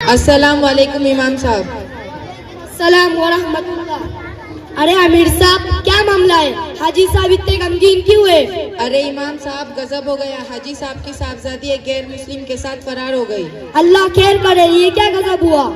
अस्सलाम वालेकुम इमाम साहब। सलाम व रहमतुल्लाह। अरे आमिर साहब, क्या मामला है? हाजी साहब इतने गमगीन क्यों हुए? अरे इमाम साहब, गजब हो गया। हाजी साहब की साहबजादी एक गैर मुस्लिम के साथ फरार हो गई। अल्लाह खैर करे। ये क्या गजब हुआ?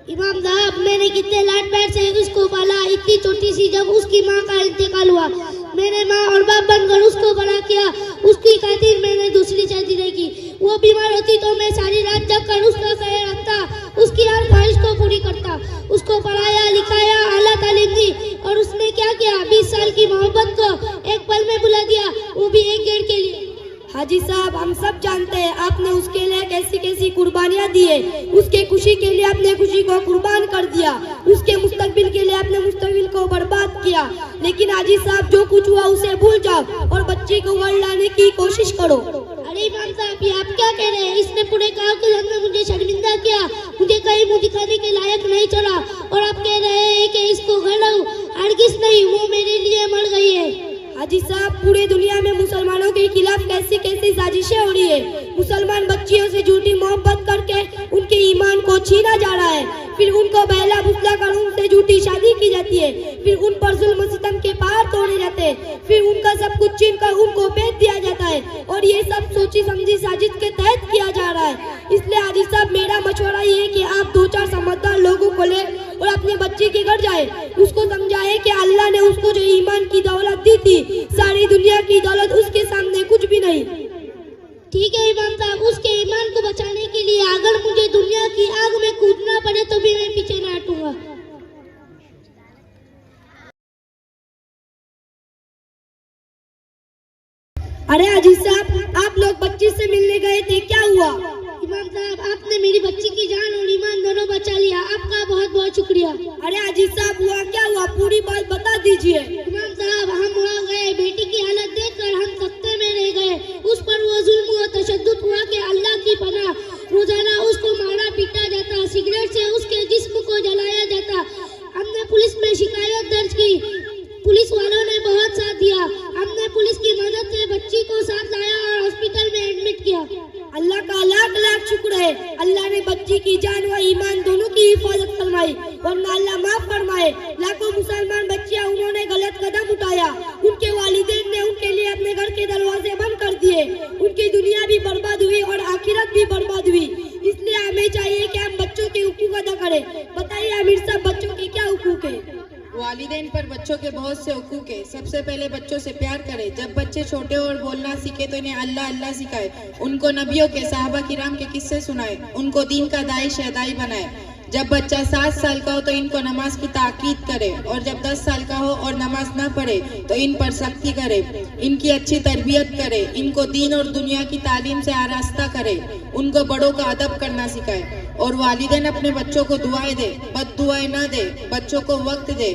इमाम साहब, मैंने कितने लाड प्यार से उसको पाला। इतनी छोटी सी जब उसकी माँ का इंतकाल हुआ, मैंने माँ और बाप बनकर उसको बड़ा किया। उसकी खातिर मैंने दूसरी शादी नहीं की। वो बीमार होती तो मैं सारी रात जग कर उसका ख्याल रखता, उसकी हर ख्वाहिश को पूरी करता, उसको पढ़ाया लिखाया, आला तालीम दी। और उसने क्या किया? 20 साल की मोहब्बत को एक पल में बुला दिया, वो भी एक गेड़ के लिए। हाजी साहब, हम सब जानते हैं आपने उसके लिए कैसी कैसी कुर्बानियां दी है। उसके खुशी के लिए आपने खुशी को कुर्बान कर दिया, उसके मुस्तकबिल के लिए आपने मुस्तकबिल को बर्बाद किया। लेकिन हाजी साहब, जो कुछ हुआ उसे भूल जाओ और बच्ची को घर लाने की कोशिश करो। अरे इमाम साहब, ये आप क्या कह रहे हैं? इसने पूरे गांव के सामने मुझे शर्मिंदा किया, मुझे कहीं मुंह दिखाने के लायक नहीं छोड़ा, और आप कह रहे हैं कि इसको घर लाऊं? हरगिज़ नहीं, वो मेरे लिए मर गई है। हाजी साहब, पूरे दुनिया में मुसलमानों के खिलाफ कैसी कैसी साजिशें हो रही है। मुसलमान बच्चियों से झूठी मोहब्बत करके उनके ईमान को छीना जा रहा है, फिर उनको बहला फुसला कर उनसे झूठी शादी की जाती है, फिर उन पर जुल्म सितम के पहाड़ तोड़े जाते हैं, फिर उनका सब कुछ छीन कर उनको बेच दिया जाता है। और ये सब सोची समझी साजिश के तहत किया जा रहा है। इसलिए हाजी साहब, मेरा मशवरा ये है कि आप 2-4 समझदार लोगों को ले और अपने बच्चे के घर जाए, उसको समझाए कि अल्लाह ने उसको जो ईमान की दौलत दी थी, सारी दुनिया की दौलत उसके सामने कुछ भी नहीं। ठीक है इमाम साहब, उसके ईमान को बचाने के लिए अगर मुझे दुनिया की आग में कूदना पड़े तो भी मैं पीछे न हटूंगा। अरे हाजी साहब, आप लोग बच्ची से मिलने गए थे, क्या हुआ? इमाम साहब, आपने मेरी बच्ची की जान और ईमान दोनों बचा लिया, आपका बहुत बहुत शुक्रिया। अरे हाजी साहब, हुआ क्या? हुआ पूरी बात बता दीजिए। इमाम साहब, हम वहाँ गए, बेटी की हालत देखकर हम सख्ते में रह गए। उस पर वो जुल्म और तशद्दुद हुआ कि अल्लाह की पनाह। रोजाना उसको मारा पीटा जाता, सिगरेट से उसके जिस्म को जलाया जाता। हमने पुलिस में शिकायत दर्ज की, पुलिस वालों ने बहुत साथ दिया। हमने पुलिस की मदद से बच्ची को साथ लाया और हॉस्पिटल में एडमिट किया। अल्लाह का लाख लाख शुक्र है, अल्लाह ने बच्ची की जान व ईमान दोनों की हिफाजत फरमाई, वरना अल्लाह माफ फरमाए। लाखों मुसलमान बच्चियां उन्होंने गलत कदम उठाया, उनके वालिदैन ने उनके लिए अपने घर के दरवाजे बंद कर दिए, उनकी दुनिया भी बर्बाद हुई और आखिरत भी बर्बाद हुई। इसलिए हमें चाहिए कि हम बच्चों के हुकूक अदा करें। बताइए आमिर साहब, बच्चों के क्या हुकूक है? वालिदैन पर बच्चों के बहुत से हुकूक है। सबसे पहले बच्चों से प्यार करें। जब बच्चे छोटे और बोलना सीखे तो इन्हें अल्लाह अल्लाह सिखाए, उनको नबियों के, साहबा किराम के किस्से सुनाए, उनको दीन का दाई शहदाई बनाए। जब बच्चा 7 साल का हो तो इनको नमाज की ताकीद करे, और जब 10 साल का हो और नमाज न पढ़े तो इन पर सख्ती करे, इनकी अच्छी तरबियत करे, इनको दीन और दुनिया की तालीम से आरास्ता करे, उनको बड़ों का अदब करना सिखाए। और वालिदैन अपने बच्चों को दुआएं दे, बद दुआएं न दे, बच्चों को वक्त दे,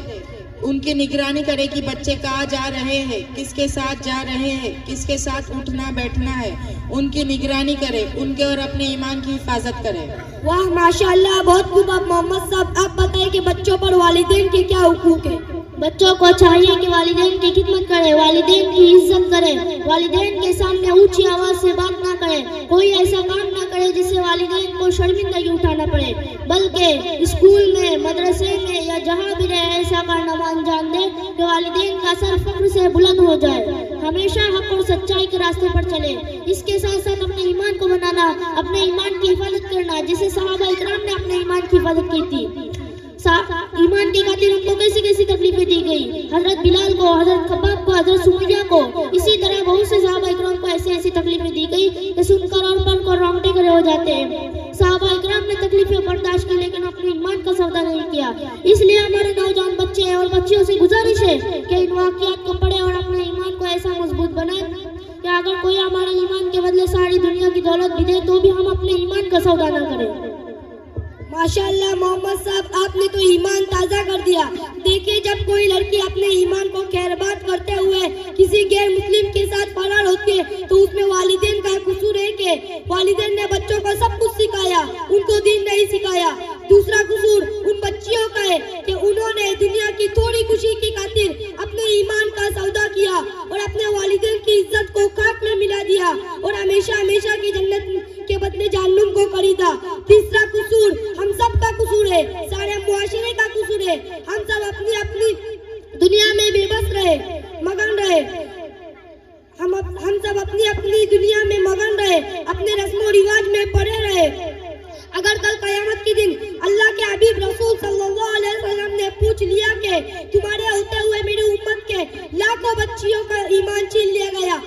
उनकी निगरानी करे कि बच्चे कहाँ जा रहे हैं, किसके साथ जा रहे हैं, किसके साथ उठना बैठना है, उनकी निगरानी करे, उनके और अपने ईमान की हिफाजत करे। वाह माशाअल्लाह, बहुत खूब। आप मोहम्मद साहब, आप बताएं कि बच्चों पर वालिदैन के क्या हुकूक है? बच्चों को चाहिए कि वालिदैन की खिदमत करें, वालिदैन की इज्जत करें, वालिदैन के सामने ऊंची आवाज से बात ना करें, कोई ऐसा काम ना करे जिससे वालिदैन को शर्मिंदगी उठाना पड़े, बल्कि स्कूल में, मदरसे में या जहाँ भी रहे ऐसा कारनामा अंजाम दे कि वालिदैन का सर फख्र से बुलंद हो जाए। हमेशा हक और सच्चाई के रास्ते पर चले। इसके साथ साथ अपने ईमान को बनाना, अपने ईमान की हिफाजत करना, जिसे सहाबा इकराम ने अपने ईमान की हिफाजत की थी। ईमान के खातिर उनको कैसी कैसी तकलीफें दी गई। हजरत बिलाल को, हजरत कबाब को, हजरत सुमैया को, इसी तरह बहुत से सहाबा इकराम को ऐसी ऐसी तकलीफें दी गई कि सुनकर और पढ़कर रोंगटे खड़े हो जाते हैं। सहाबा इकराम ने तकलीफें बर्दाश्त की, लेकिन अपने ईमान का सौदा नहीं किया। इसलिए हमारे नौजवान बच्चे और बच्चियों से गुजारिश है कि इन वाक़ियात को पढ़े और अपने ईमान को ऐसा मजबूत बनाए कि अगर कोई हमारे ईमान के बदले सारी दुनिया की दौलत भी दे तो भी हम अपने ईमान का सौदा न करें। माशाअल्लाह मोहम्मद साहब, आपने तो ईमान ताज़ा कर दिया। देखिए, जब कोई लड़की अपने ईमान को खैरबाद करते हुए किसी गैर मुस्लिम के साथ फरार होती है तो उसमें वालिदैन का कसूर है कि वालिदैन ने बच्चों को सब कुछ सिखाया, उनको दीन नहीं सिखाया। दूसरा कसूर उन बच्चियों का है कि उन्होंने दुनिया की थोड़ी खुशी की खातिर अपने ईमान का सौदा किया और अपने वालिदैन की इज्जत को खाक में मिला दिया और हमेशा हमेशा की जन्नत के बदले जहन्नुम को खरीदा। तीसरा कसूर हम सब का कसूर है, सारे मुआशरे का कसूर है। हम सब अपनी अपनी दुनिया में बेबस रहे, मगन रहे। हम सब अपनी अपनी दुनिया में मगन रहे, अपने रस्मों रिवाज में पड़े रहे। अगर कल कयामत के दिन अल्लाह के हबीब रसूल सल्लल्लाहु अलैहि वसल्लम ने पूछ लिया कि तुम्हारे होते हुए मेरी उम्मत के लाखों बच्चियों का ईमान छीन लिया गया,